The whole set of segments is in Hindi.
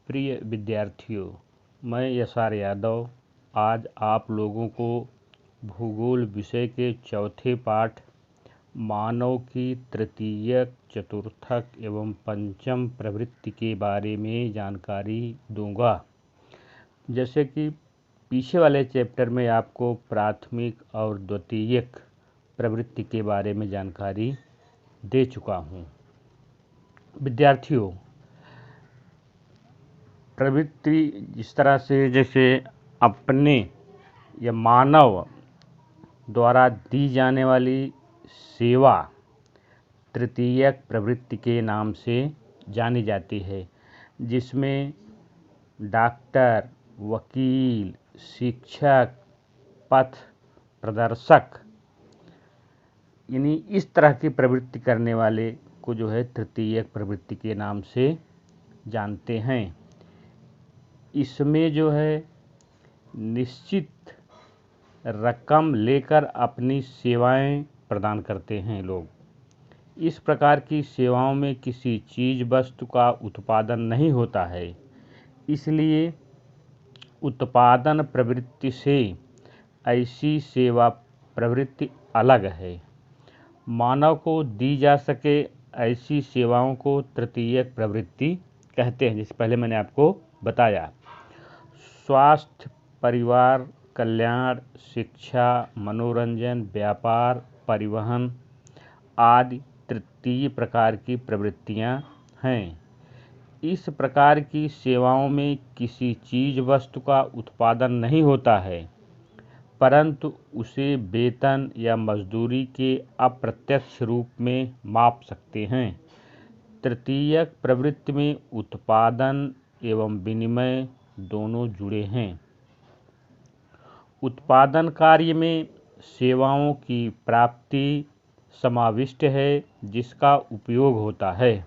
प्रिय विद्यार्थियों, मैं यशआर यादव आज आप लोगों को भूगोल विषय के चौथे पाठ मानव की तृतीयक, चतुर्थक एवं पंचम प्रवृत्ति के बारे में जानकारी दूंगा। जैसे कि पीछे वाले चैप्टर में आपको प्राथमिक और द्वितीयक प्रवृत्ति के बारे में जानकारी दे चुका हूँ। विद्यार्थियों, प्रवृत्ति जिस तरह से जैसे अपने या मानव द्वारा दी जाने वाली सेवा तृतीयक प्रवृत्ति के नाम से जानी जाती है, जिसमें डॉक्टर, वकील, शिक्षक, पथ प्रदर्शक यानी इस तरह की प्रवृत्ति करने वाले को जो है तृतीयक प्रवृत्ति के नाम से जानते हैं। इसमें जो है निश्चित रकम लेकर अपनी सेवाएं प्रदान करते हैं लोग। इस प्रकार की सेवाओं में किसी चीज़ वस्तु का उत्पादन नहीं होता है, इसलिए उत्पादन प्रवृत्ति से ऐसी सेवा प्रवृत्ति अलग है। मानव को दी जा सके ऐसी सेवाओं को तृतीयक प्रवृत्ति कहते हैं, जिस पहले मैंने आपको बताया। स्वास्थ्य, परिवार कल्याण, शिक्षा, मनोरंजन, व्यापार, परिवहन आदि तृतीय प्रकार की प्रवृत्तियां हैं। इस प्रकार की सेवाओं में किसी चीज वस्तु का उत्पादन नहीं होता है, परंतु उसे वेतन या मजदूरी के अप्रत्यक्ष रूप में माप सकते हैं। तृतीयक प्रवृत्ति में उत्पादन एवं विनिमय दोनों जुड़े हैं। उत्पादन कार्य में सेवाओं की प्राप्ति समाविष्ट है, जिसका उपयोग होता है।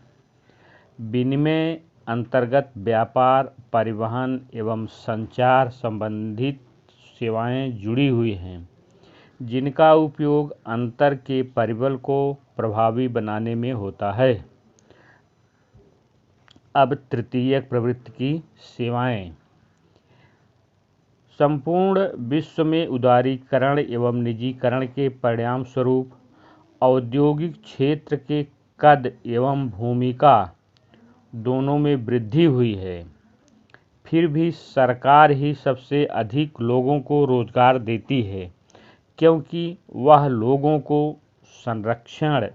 विनिमय अंतर्गत व्यापार, परिवहन एवं संचार संबंधित सेवाएं जुड़ी हुई हैं, जिनका उपयोग अंतर के परिबल को प्रभावी बनाने में होता है। अब तृतीयक प्रवृत्ति की सेवाएं। संपूर्ण विश्व में उदारीकरण एवं निजीकरण के परिणाम स्वरूप औद्योगिक क्षेत्र के कद एवं भूमिका दोनों में वृद्धि हुई है। फिर भी सरकार ही सबसे अधिक लोगों को रोजगार देती है, क्योंकि वह लोगों को संरक्षण,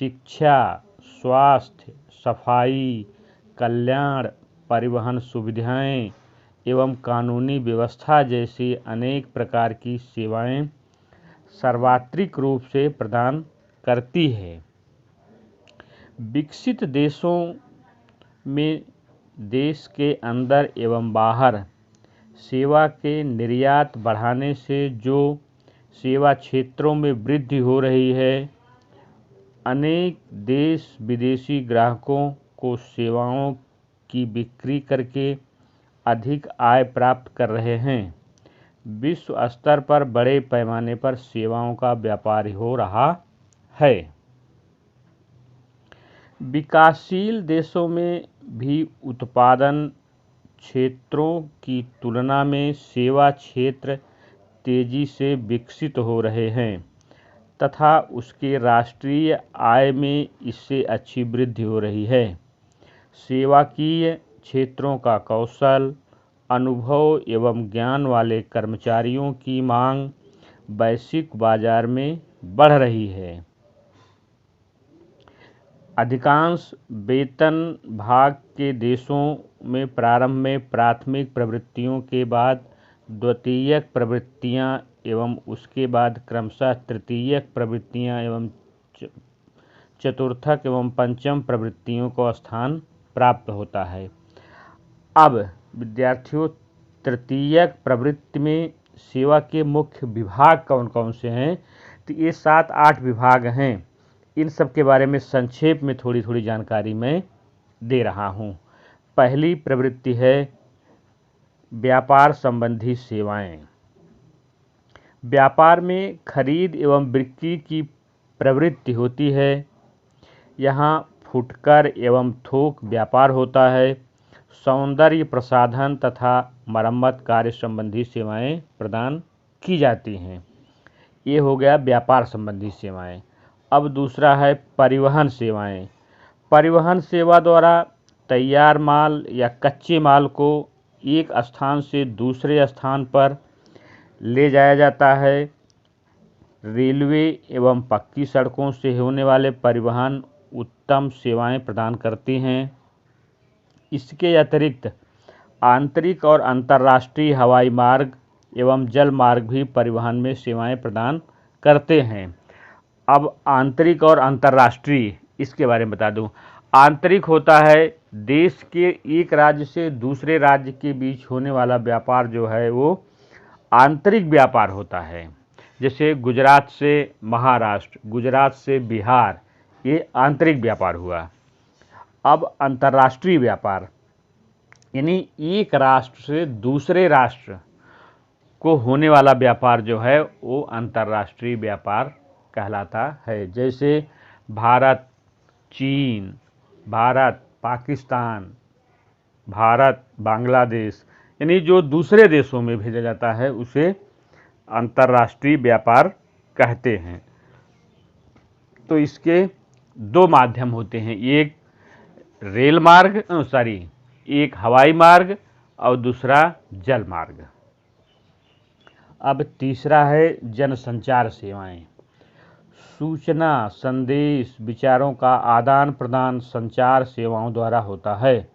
शिक्षा, स्वास्थ्य, सफाई, कल्याण, परिवहन सुविधाएं एवं कानूनी व्यवस्था जैसी अनेक प्रकार की सेवाएं सार्वत्रिक रूप से प्रदान करती है। विकसित देशों में देश के अंदर एवं बाहर सेवा के निर्यात बढ़ाने से जो सेवा क्षेत्रों में वृद्धि हो रही है, अनेक देश विदेशी ग्राहकों को सेवाओं की बिक्री करके अधिक आय प्राप्त कर रहे हैं। विश्व स्तर पर बड़े पैमाने पर सेवाओं का व्यापार हो रहा है। विकासशील देशों में भी उत्पादन क्षेत्रों की तुलना में सेवा क्षेत्र तेजी से विकसित हो रहे हैं तथा उसके राष्ट्रीय आय में इससे अच्छी वृद्धि हो रही है। सेवाकीय क्षेत्रों का कौशल, अनुभव एवं ज्ञान वाले कर्मचारियों की मांग वैश्विक बाजार में बढ़ रही है। अधिकांश वेतन भाग के देशों में प्रारंभ में प्राथमिक प्रवृत्तियों के बाद द्वितीयक प्रवृत्तियां एवं उसके बाद क्रमशः तृतीयक प्रवृत्तियां एवं चतुर्थक एवं पंचम प्रवृत्तियों को स्थान प्राप्त होता है। अब विद्यार्थियों, तृतीयक प्रवृत्ति में सेवा के मुख्य विभाग कौन कौन से हैं? तो ये 7-8 विभाग हैं। इन सब के बारे में संक्षेप में थोड़ी थोड़ी जानकारी मैं दे रहा हूँ। पहली प्रवृत्ति है व्यापार संबंधी सेवाएं। व्यापार में खरीद एवं बिक्री की प्रवृत्ति होती है। यहाँ फुटकर एवं थोक व्यापार होता है। सौंदर्य प्रसाधन तथा मरम्मत कार्य संबंधी सेवाएं प्रदान की जाती हैं। ये हो गया व्यापार संबंधी सेवाएं। अब दूसरा है परिवहन सेवाएं। परिवहन सेवा द्वारा तैयार माल या कच्चे माल को एक स्थान से दूसरे स्थान पर ले जाया जाता है। रेलवे एवं पक्की सड़कों से होने वाले परिवहन उत्तम सेवाएं प्रदान करते हैं। इसके अतिरिक्त आंतरिक और अंतर्राष्ट्रीय हवाई मार्ग एवं जल मार्ग भी परिवहन में सेवाएं प्रदान करते हैं। अब आंतरिक और अंतर्राष्ट्रीय, इसके बारे में बता दूं। आंतरिक होता है देश के एक राज्य से दूसरे राज्य के बीच होने वाला व्यापार, जो है वो आंतरिक व्यापार होता है। जैसे गुजरात से महाराष्ट्र, गुजरात से बिहार, ये आंतरिक व्यापार हुआ। अब अंतर्राष्ट्रीय व्यापार यानी एक राष्ट्र से दूसरे राष्ट्र को होने वाला व्यापार जो है वो अंतर्राष्ट्रीय व्यापार कहलाता है। जैसे भारत चीन, भारत पाकिस्तान, भारत बांग्लादेश, यानी जो दूसरे देशों में भेजा जाता है उसे अंतर्राष्ट्रीय व्यापार कहते हैं। तो इसके दो माध्यम होते हैं, एक रेल मार्ग एक हवाई मार्ग और दूसरा जल मार्ग। अब तीसरा है जनसंचार सेवाएं। सूचना, संदेश, विचारों का आदान प्रदान संचार सेवाओं द्वारा होता है।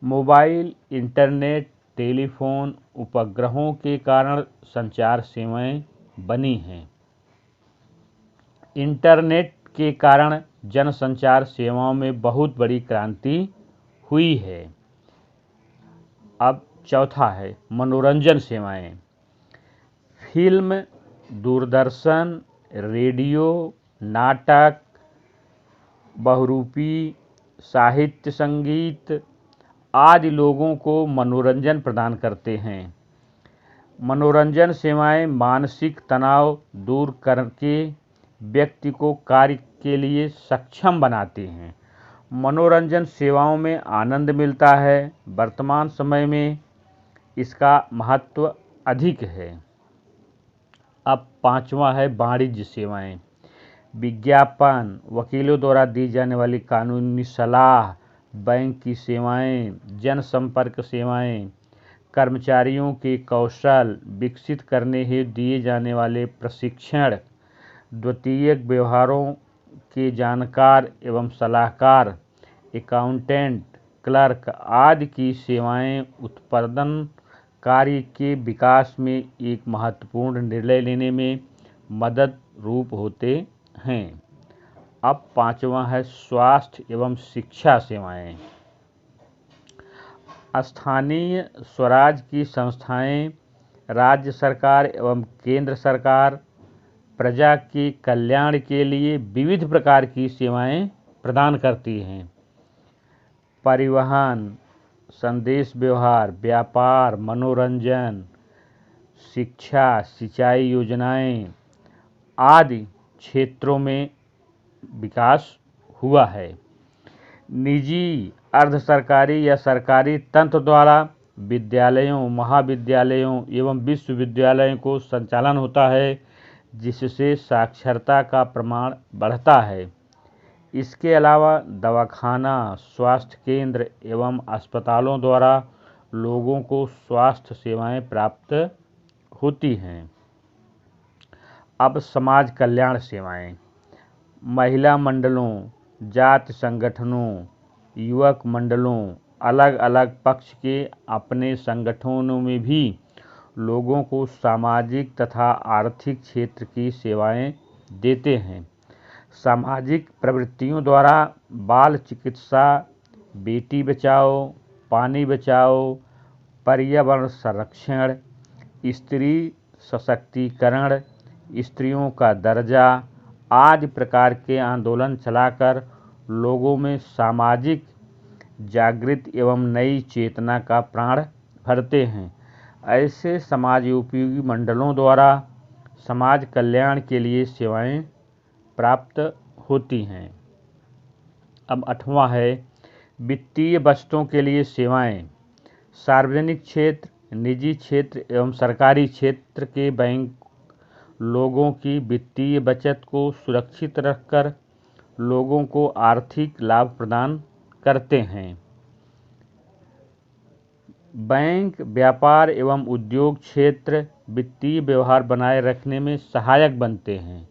मोबाइल, इंटरनेट, टेलीफोन, उपग्रहों के कारण संचार सेवाएं बनी हैं। इंटरनेट के कारण जनसंचार सेवाओं में बहुत बड़ी क्रांति हुई है। अब चौथा है मनोरंजन सेवाएं। फिल्म, दूरदर्शन, रेडियो, नाटक, बहुरूपी, साहित्य, संगीत आदि लोगों को मनोरंजन प्रदान करते हैं। मनोरंजन सेवाएं मानसिक तनाव दूर करके व्यक्ति को कार्य के लिए सक्षम बनाती हैं। मनोरंजन सेवाओं में आनंद मिलता है। वर्तमान समय में इसका महत्व अधिक है। अब पांचवा है वाणिज्य सेवाएं। विज्ञापन, वकीलों द्वारा दी जाने वाली कानूनी सलाह, बैंक की सेवाएं, जनसंपर्क सेवाएं, कर्मचारियों के कौशल विकसित करने हेतु दिए जाने वाले प्रशिक्षण, द्वितीयक व्यवहारों के जानकार एवं सलाहकार, अकाउंटेंट, क्लर्क आदि की सेवाएं उत्पादन कार्य के विकास में एक महत्वपूर्ण निर्णय लेने में मदद रूप होते हैं। अब पांचवा है स्वास्थ्य एवं शिक्षा सेवाएं। स्थानीय स्वराज की संस्थाएं, राज्य सरकार एवं केंद्र सरकार प्रजा के कल्याण के लिए विविध प्रकार की सेवाएं प्रदान करती हैं। परिवहन, संदेश व्यवहार, व्यापार, मनोरंजन, शिक्षा, सिंचाई योजनाएं आदि क्षेत्रों में विकास हुआ है। निजी, अर्ध सरकारी या सरकारी तंत्र द्वारा विद्यालयों, महाविद्यालयों एवं विश्वविद्यालयों को संचालन होता है, जिससे साक्षरता का प्रमाण बढ़ता है। इसके अलावा दवाखाना, स्वास्थ्य केंद्र एवं अस्पतालों द्वारा लोगों को स्वास्थ्य सेवाएं प्राप्त होती हैं। अब समाज कल्याण सेवाएं। महिला मंडलों, जाति संगठनों, युवक मंडलों, अलग अलग पक्ष के अपने संगठनों में भी लोगों को सामाजिक तथा आर्थिक क्षेत्र की सेवाएं देते हैं। सामाजिक प्रवृत्तियों द्वारा बाल चिकित्सा, बेटी बचाओ, पानी बचाओ, पर्यावरण संरक्षण, स्त्री सशक्तिकरण, स्त्रियों का दर्जा आदि प्रकार के आंदोलन चलाकर लोगों में सामाजिक जागृति एवं नई चेतना का प्राण भरते हैं। ऐसे समाज उपयोगी मंडलों द्वारा समाज कल्याण के लिए सेवाएं प्राप्त होती हैं। अब 8वां है वित्तीय बचतों के लिए सेवाएं। सार्वजनिक क्षेत्र, निजी क्षेत्र एवं सरकारी क्षेत्र के बैंक लोगों की वित्तीय बचत को सुरक्षित रखकर लोगों को आर्थिक लाभ प्रदान करते हैं। बैंक, व्यापार एवं उद्योग क्षेत्र वित्तीय व्यवहार बनाए रखने में सहायक बनते हैं।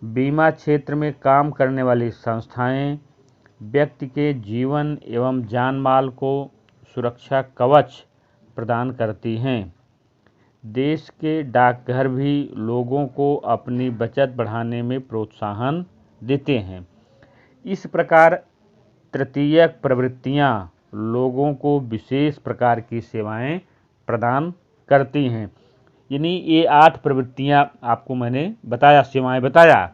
बीमा क्षेत्र में काम करने वाली संस्थाएं व्यक्ति के जीवन एवं जान माल को सुरक्षा कवच प्रदान करती हैं। देश के डाकघर भी लोगों को अपनी बचत बढ़ाने में प्रोत्साहन देते हैं। इस प्रकार तृतीयक प्रवृत्तियां लोगों को विशेष प्रकार की सेवाएं प्रदान करती हैं। यानी ये 8 प्रवृत्तियां आपको मैंने बताया, सेवाएं बताया।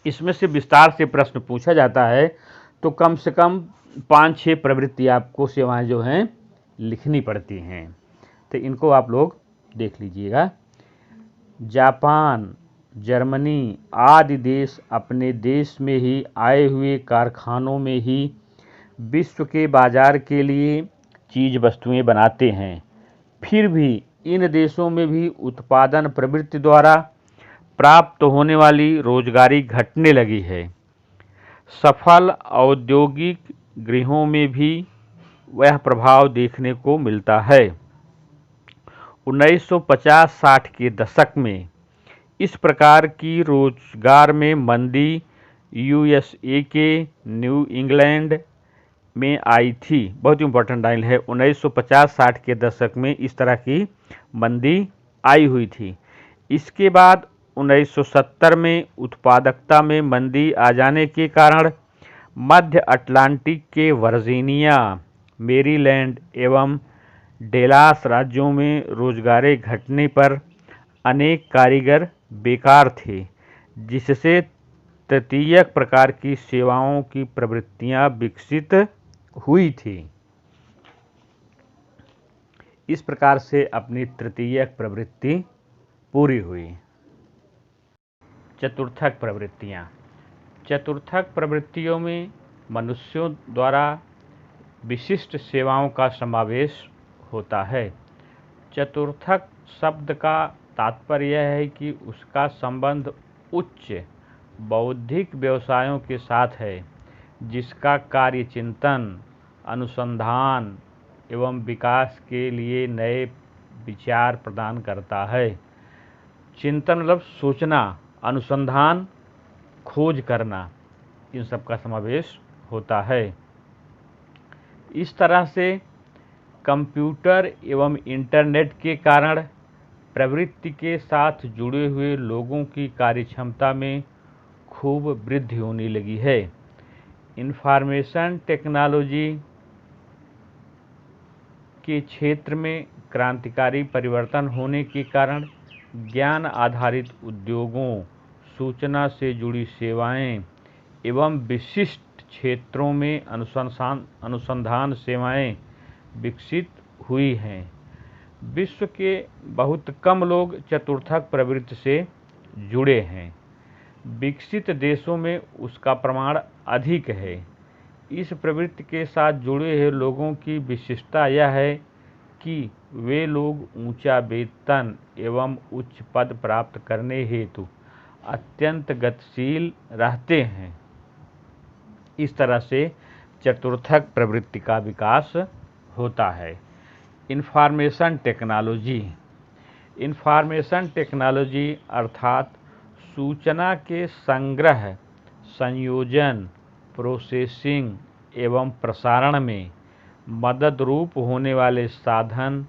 इसमें से विस्तार से प्रश्न पूछा जाता है तो कम से कम 5-6 प्रवृत्ति आपको सेवाएं जो हैं लिखनी पड़ती हैं। तो इनको आप लोग देख लीजिएगा। जापान, जर्मनी आदि देश अपने देश में ही आए हुए कारखानों में ही विश्व के बाजार के लिए चीज़ वस्तुएं बनाते हैं। फिर भी इन देशों में भी उत्पादन प्रवृत्ति द्वारा प्राप्त होने वाली रोजगारी घटने लगी है। सफल औद्योगिक गृहों में भी वह प्रभाव देखने को मिलता है। 1950-60 के दशक में इस प्रकार की रोजगार में मंदी यूएसए के न्यू इंग्लैंड में आई थी। बहुत इंपॉर्टेंट लाइन है, 1950-60 के दशक में इस तरह की मंदी आई हुई थी। इसके बाद 1970 में उत्पादकता में मंदी आ जाने के कारण मध्य अटलांटिक के वर्जीनिया, मेरीलैंड एवं डेलास राज्यों में रोजगार घटने पर अनेक कारीगर बेकार थे, जिससे तृतीयक प्रकार की सेवाओं की प्रवृत्तियां विकसित हुई थी। इस प्रकार से अपनी तृतीयक प्रवृत्ति पूरी हुई। चतुर्थक प्रवृत्तियां। चतुर्थक प्रवृत्तियों में मनुष्यों द्वारा विशिष्ट सेवाओं का समावेश होता है। चतुर्थक शब्द का तात्पर्य यह है कि उसका संबंध उच्च बौद्धिक व्यवसायों के साथ है, जिसका कार्य चिंतन, अनुसंधान एवं विकास के लिए नए विचार प्रदान करता है। चिंतन मतलब सोचना, अनुसंधान खोज करना, इन सब का समावेश होता है। इस तरह से कंप्यूटर एवं इंटरनेट के कारण प्रवृत्ति के साथ जुड़े हुए लोगों की कार्यक्षमता में खूब वृद्धि होने लगी है। इंफॉर्मेशन टेक्नोलॉजी के क्षेत्र में क्रांतिकारी परिवर्तन होने के कारण ज्ञान आधारित उद्योगों, सूचना से जुड़ी सेवाएं एवं विशिष्ट क्षेत्रों में अनुसंधान सेवाएं विकसित हुई हैं। विश्व के बहुत कम लोग चतुर्थक प्रवृत्ति से जुड़े हैं। विकसित देशों में उसका प्रमाण अधिक है। इस प्रवृत्ति के साथ जुड़े हुए लोगों की विशिष्टता यह है कि वे लोग ऊंचा वेतन एवं उच्च पद प्राप्त करने हेतु अत्यंत गतिशील रहते हैं। इस तरह से चतुर्थक प्रवृत्ति का विकास होता है। Information technology. इंफॉर्मेशन टेक्नोलॉजी अर्थात सूचना के संग्रह, संयोजन, प्रोसेसिंग एवं प्रसारण में मदद रूप होने वाले साधन,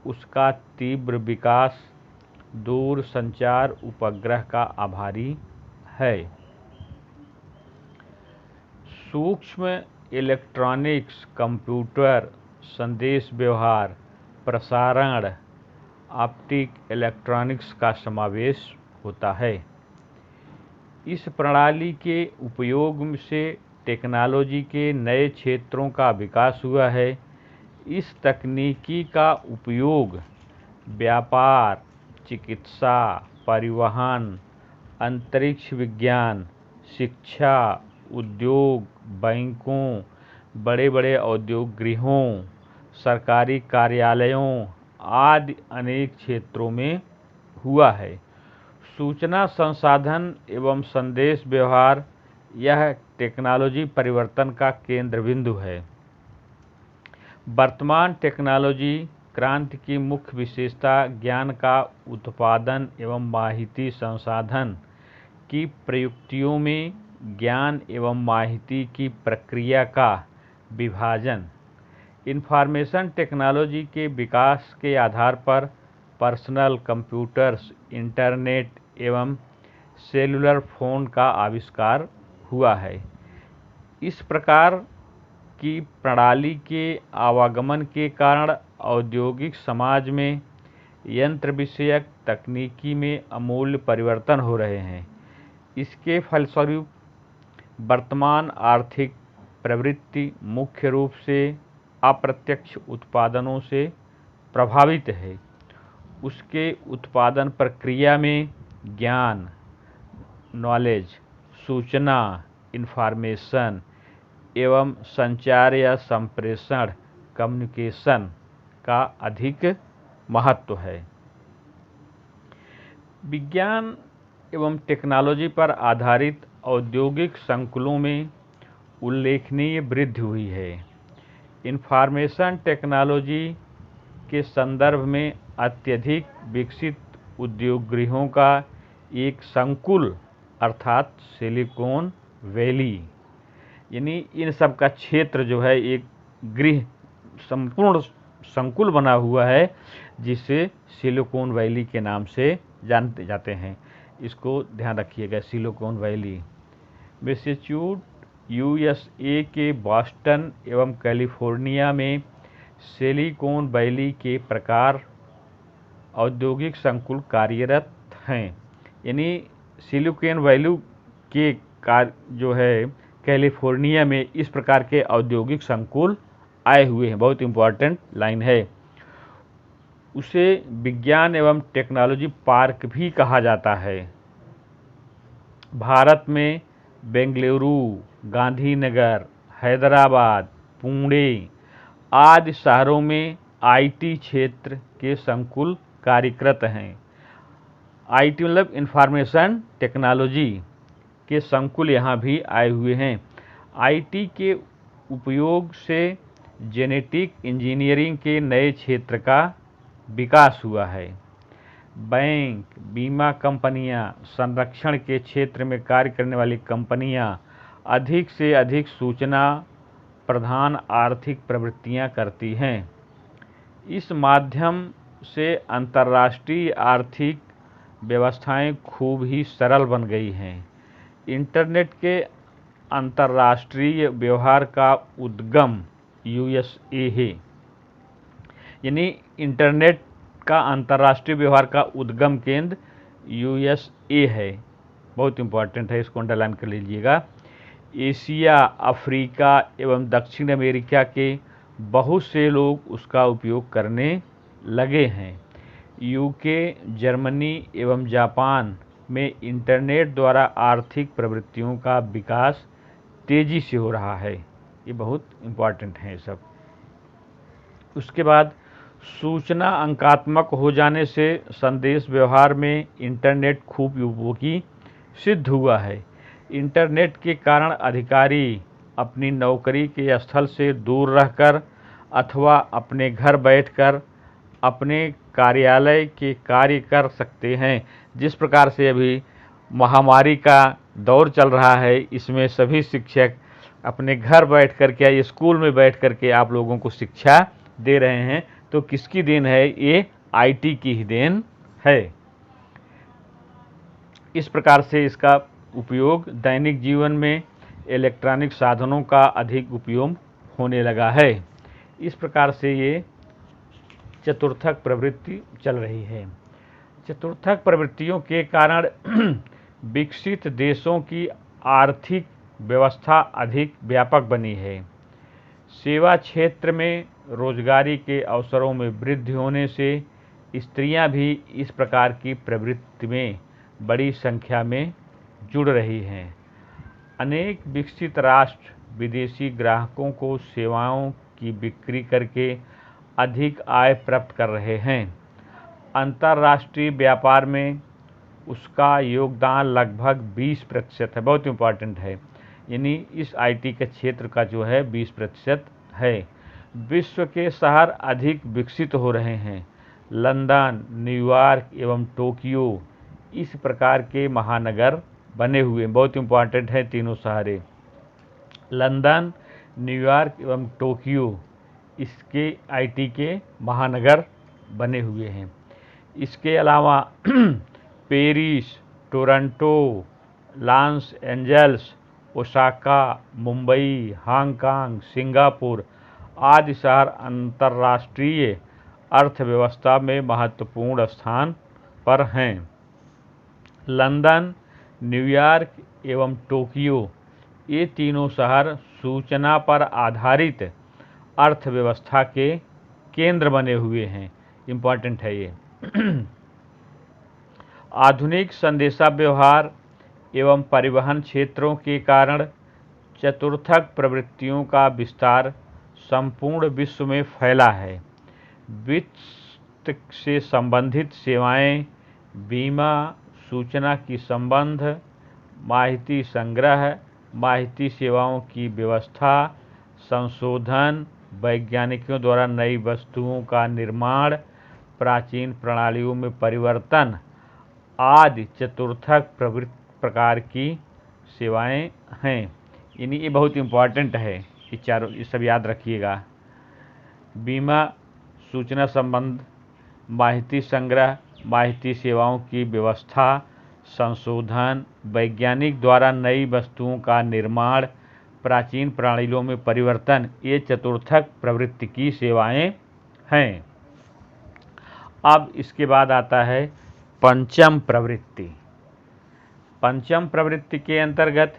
उसका तीव्र विकास दूर संचार उपग्रह का आभारी है। सूक्ष्म इलेक्ट्रॉनिक्स, कंप्यूटर, संदेश व्यवहार, प्रसारण, ऑप्टिक इलेक्ट्रॉनिक्स का समावेश होता है। इस प्रणाली के उपयोग से टेक्नोलॉजी के नए क्षेत्रों का विकास हुआ है। इस तकनीकी का उपयोग व्यापार, चिकित्सा, परिवहन, अंतरिक्ष विज्ञान, शिक्षा, उद्योग, बैंकों, बड़े बड़े औद्योगिक गृहों, सरकारी कार्यालयों आदि अनेक क्षेत्रों में हुआ है। सूचना संसाधन एवं संदेश व्यवहार यह टेक्नोलॉजी परिवर्तन का केंद्र बिंदु है। वर्तमान टेक्नोलॉजी क्रांति की मुख्य विशेषता ज्ञान का उत्पादन एवं माहिती संसाधन की प्रयुक्तियों में ज्ञान एवं माहिती की प्रक्रिया का विभाजन। इंफॉर्मेशन टेक्नोलॉजी के विकास के आधार पर पर्सनल कंप्यूटर्स, इंटरनेट एवं सेलुलर फ़ोन का आविष्कार हुआ है। इस प्रकार की प्रणाली के आवागमन के कारण औद्योगिक समाज में यंत्र विषयक तकनीकी में अमूल्य परिवर्तन हो रहे हैं। इसके फलस्वरूप वर्तमान आर्थिक प्रवृत्ति मुख्य रूप से अप्रत्यक्ष उत्पादनों से प्रभावित है। उसके उत्पादन प्रक्रिया में ज्ञान, नॉलेज, सूचना, इंफॉर्मेशन एवं संचार या संप्रेषण, कम्युनिकेशन का अधिक महत्व है। विज्ञान एवं टेक्नोलॉजी पर आधारित औद्योगिक संकुलों में उल्लेखनीय वृद्धि हुई है। इंफॉर्मेशन टेक्नोलॉजी के संदर्भ में अत्यधिक विकसित उद्योग गृहों का एक संकुल अर्थात सिलिकॉन वैली, यानी इन सब का क्षेत्र जो है एक गृह संपूर्ण संकुल बना हुआ है, जिसे सिलिकॉन वैली के नाम से जानते जाते हैं। इसको ध्यान रखिएगा, सिलिकॉन वैली। मैसेच्यूसेट्स, यूएसए के बॉस्टन एवं कैलिफोर्निया में सिलिकॉन वैली के प्रकार औद्योगिक संकुल कार्यरत हैं। यानी सिलिकॉन वैली के जो है कैलिफोर्निया में इस प्रकार के औद्योगिक संकुल आए हुए हैं। बहुत इम्पोर्टेंट लाइन है। उसे विज्ञान एवं टेक्नोलॉजी पार्क भी कहा जाता है। भारत में बेंगलुरु, गांधीनगर, हैदराबाद, पुणे आदि शहरों में आईटी क्षेत्र के संकुल कार्यरत हैं। आईटी मतलब इंफॉर्मेशन टेक्नोलॉजी के संकुल यहाँ भी आए हुए हैं। आईटी के उपयोग से जेनेटिक इंजीनियरिंग के नए क्षेत्र का विकास हुआ है। बैंक, बीमा कंपनियां, संरक्षण के क्षेत्र में कार्य करने वाली कंपनियां अधिक से अधिक सूचना प्रधान आर्थिक प्रवृत्तियां करती हैं। इस माध्यम से अंतर्राष्ट्रीय आर्थिक व्यवस्थाएं खूब ही सरल बन गई हैं। इंटरनेट के अंतर्राष्ट्रीय व्यवहार का उद्गम यूएसए है। यानी इंटरनेट का अंतर्राष्ट्रीय व्यवहार का उद्गम केंद्र यूएसए है। बहुत इंपॉर्टेंट है, इसको अंडरलाइन कर लीजिएगा। एशिया, अफ्रीका एवं दक्षिण अमेरिका के बहुत से लोग उसका उपयोग करने लगे हैं। यूके, जर्मनी एवं जापान में इंटरनेट द्वारा आर्थिक प्रवृत्तियों का विकास तेजी से हो रहा है। ये बहुत इम्पॉर्टेंट है सब। उसके बाद सूचना अंकात्मक हो जाने से संदेश व्यवहार में इंटरनेट खूब उपयोगी सिद्ध हुआ है। इंटरनेट के कारण अधिकारी अपनी नौकरी के स्थल से दूर रहकर अथवा अपने घर बैठकर अपने कार्यालय के कार्य कर सकते हैं। जिस प्रकार से अभी महामारी का दौर चल रहा है, इसमें सभी शिक्षक अपने घर बैठ कर के या स्कूल में बैठ कर के आप लोगों को शिक्षा दे रहे हैं। तो किसकी देन है? ये आईटी की ही देन है। इस प्रकार से इसका उपयोग दैनिक जीवन में इलेक्ट्रॉनिक साधनों का अधिक उपयोग होने लगा है। इस प्रकार से ये चतुर्थक प्रवृत्ति चल रही है। चतुर्थक प्रवृत्तियों के कारण विकसित देशों की आर्थिक व्यवस्था अधिक व्यापक बनी है। सेवा क्षेत्र में रोजगारी के अवसरों में वृद्धि होने से स्त्रियां भी इस प्रकार की प्रवृत्ति में बड़ी संख्या में जुड़ रही हैं। अनेक विकसित राष्ट्र विदेशी ग्राहकों को सेवाओं की बिक्री करके अधिक आय प्राप्त कर रहे हैं। अंतर्राष्ट्रीय व्यापार में उसका योगदान लगभग 20% है, बहुत इम्पॉर्टेंट है। यानी इस आईटी के क्षेत्र का जो है 20% है। विश्व के शहर अधिक विकसित हो रहे हैं। लंदन, न्यूयॉर्क एवं टोक्यो इस प्रकार के महानगर बने हुए, बहुत इम्पॉर्टेंट है तीनों शहरें। लंदन, न्यूयॉर्क एवं टोक्यो इसके आईटी के महानगर बने हुए हैं। इसके अलावा Paris, Toronto, Los Angeles, Osaka, Mumbai, Hong Kong, Singapore आदि शहर अंतर्राष्ट्रीय अर्थव्यवस्था में महत्वपूर्ण स्थान पर हैं। लंदन, न्यूयॉर्क एवं टोक्यो ये तीनों शहर सूचना पर आधारित अर्थव्यवस्था के केंद्र बने हुए हैं। इम्पॉर्टेंट है ये। आधुनिक संदेशा व्यवहार एवं परिवहन क्षेत्रों के कारण चतुर्थक प्रवृत्तियों का विस्तार संपूर्ण विश्व में फैला है। वित्त से संबंधित सेवाएं, बीमा, सूचना की संबंध, माहिती संग्रह, माहिती सेवाओं की व्यवस्था, संशोधन, वैज्ञानिकों द्वारा नई वस्तुओं का निर्माण, प्राचीन प्रणालियों में परिवर्तन आदि चतुर्थक प्रकार की सेवाएं हैं। यानी ये बहुत इम्पॉर्टेंट है, ये चारों, ये सब याद रखिएगा। बीमा, सूचना संबंध, माहिती संग्रह, माहिती सेवाओं की व्यवस्था, संशोधन, वैज्ञानिक द्वारा नई वस्तुओं का निर्माण, प्राचीन प्रणालियों में परिवर्तन, ये चतुर्थक प्रवृत्ति की सेवाएं हैं। अब इसके बाद आता है पंचम प्रवृत्ति। पंचम प्रवृत्ति के अंतर्गत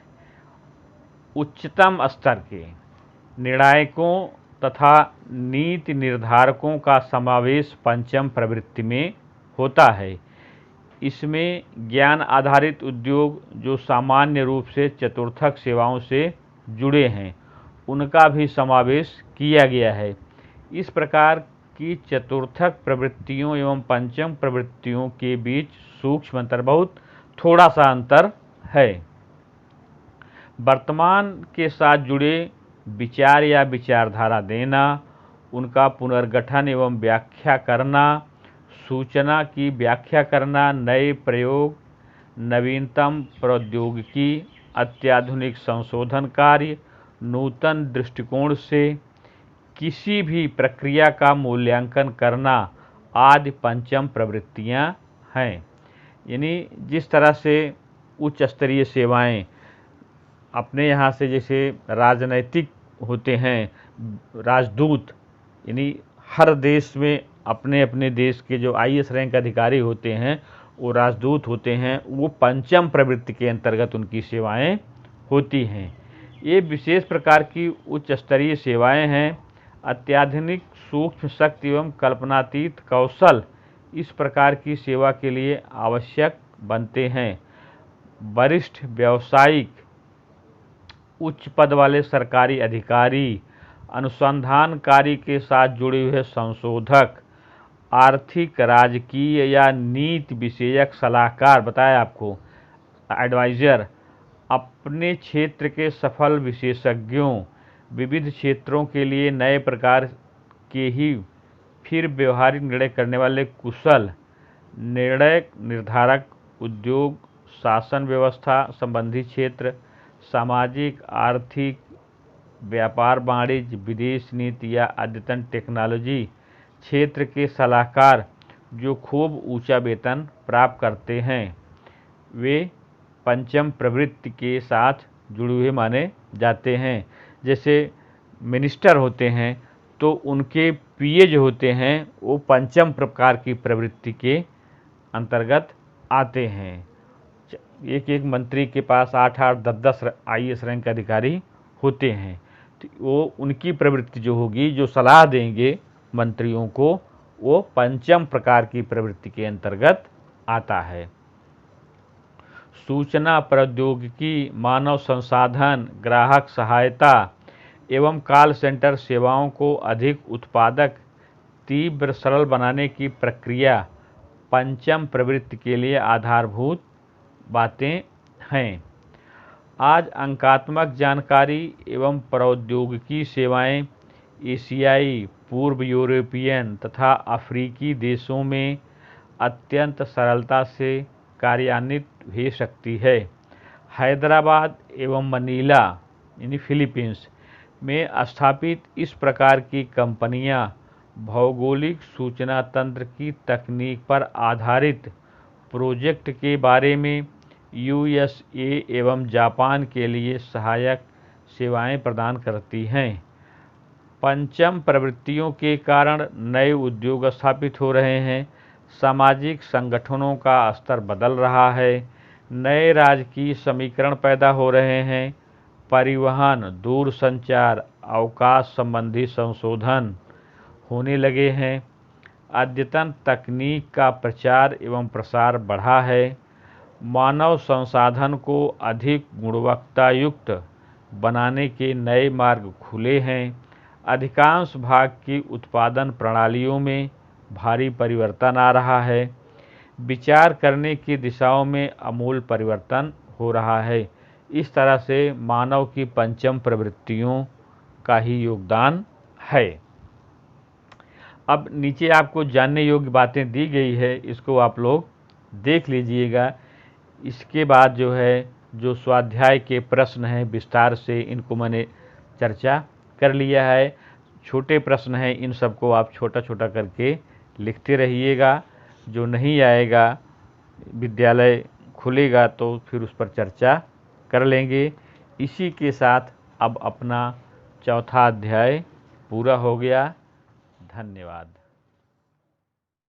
उच्चतम स्तर के निर्णायकों तथा नीति निर्धारकों का समावेश पंचम प्रवृत्ति में होता है। इसमें ज्ञान आधारित उद्योग जो सामान्य रूप से चतुर्थक सेवाओं से जुड़े हैं उनका भी समावेश किया गया है। इस प्रकार की चतुर्थक प्रवृत्तियों एवं पंचम प्रवृत्तियों के बीच सूक्ष्म अंतर, बहुत थोड़ा सा अंतर है। वर्तमान के साथ जुड़े विचार या विचारधारा देना, उनका पुनर्गठन एवं व्याख्या करना, सूचना की व्याख्या करना, नए प्रयोग, नवीनतम प्रौद्योगिकी, अत्याधुनिक संशोधन कार्य, नूतन दृष्टिकोण से किसी भी प्रक्रिया का मूल्यांकन करना आदि पंचम प्रवृत्तियां हैं। यानी जिस तरह से उच्च स्तरीय सेवाएं अपने यहाँ से, जैसे राजनैतिक होते हैं राजदूत, यानी हर देश में अपने अपने देश के जो आईएएस रैंक अधिकारी होते हैं वो राजदूत होते हैं, वो पंचम प्रवृत्ति के अंतर्गत उनकी सेवाएं होती हैं। ये विशेष प्रकार की उच्च स्तरीय सेवाएं हैं। अत्याधुनिक सूक्ष्म शक्ति एवं कल्पनातीत कौशल इस प्रकार की सेवा के लिए आवश्यक बनते हैं। वरिष्ठ व्यावसायिक, उच्च पद वाले सरकारी अधिकारी, अनुसंधान कार्य के साथ जुड़े हुए संशोधक, आर्थिक, राजकीय या नीति विषयक सलाहकार, बताया आपको एडवाइजर, अपने क्षेत्र के सफल विशेषज्ञों, विविध क्षेत्रों के लिए नए प्रकार के ही फिर व्यवहारिक निर्णय करने वाले कुशल निर्णय निर्धारक, उद्योग, शासन व्यवस्था संबंधी क्षेत्र, सामाजिक, आर्थिक, व्यापार, वाणिज्य, विदेश नीति या अद्यतन टेक्नोलॉजी क्षेत्र के सलाहकार जो खूब ऊंचा वेतन प्राप्त करते हैं, वे पंचम प्रवृत्ति के साथ जुड़े हुए माने जाते हैं। जैसे मिनिस्टर होते हैं तो उनके पीए जो होते हैं वो पंचम प्रकार की प्रवृत्ति के अंतर्गत आते हैं। एक एक मंत्री के पास 8-8, 10-10 आईएएस रैंक अधिकारी होते हैं, तो वो उनकी प्रवृत्ति जो होगी, जो सलाह देंगे मंत्रियों को, वो पंचम प्रकार की प्रवृत्ति के अंतर्गत आता है। सूचना प्रौद्योगिकी, मानव संसाधन, ग्राहक सहायता एवं कॉल सेंटर सेवाओं को अधिक उत्पादक, तीव्र, सरल बनाने की प्रक्रिया पंचम प्रवृत्ति के लिए आधारभूत बातें हैं। आज अंकात्मक जानकारी एवं प्रौद्योगिकी सेवाएं एशियाई, पूर्व यूरोपियन तथा अफ्रीकी देशों में अत्यंत सरलता से कार्यान्वित हो सकती है। हैदराबाद एवं मनीला यानी फिलीपींस में स्थापित इस प्रकार की कंपनियां भौगोलिक सूचना तंत्र की तकनीक पर आधारित प्रोजेक्ट के बारे में यूएसए एवं जापान के लिए सहायक सेवाएं प्रदान करती हैं। पंचम प्रवृत्तियों के कारण नए उद्योग स्थापित हो रहे हैं, सामाजिक संगठनों का स्तर बदल रहा है, नए राजकीय समीकरण पैदा हो रहे हैं, परिवहन, दूरसंचार, अवकाश संबंधी संशोधन होने लगे हैं, अद्यतन तकनीक का प्रचार एवं प्रसार बढ़ा है, मानव संसाधन को अधिक गुणवत्तायुक्त बनाने के नए मार्ग खुले हैं, अधिकांश भाग की उत्पादन प्रणालियों में भारी परिवर्तन आ रहा है, विचार करने की दिशाओं में आमूल परिवर्तन हो रहा है। इस तरह से मानव की पंचम प्रवृत्तियों का ही योगदान है। अब नीचे आपको जानने योग्य बातें दी गई है, इसको आप लोग देख लीजिएगा। इसके बाद जो है जो स्वाध्याय के प्रश्न हैं विस्तार से इनको मैंने चर्चा कर लिया है। छोटे प्रश्न हैं, इन सबको आप छोटा छोटा करके लिखते रहिएगा। जो नहीं आएगा, विद्यालय खुलेगा तो फिर उस पर चर्चा कर लेंगे। इसी के साथ अब अपना चौथा अध्याय पूरा हो गया। धन्यवाद।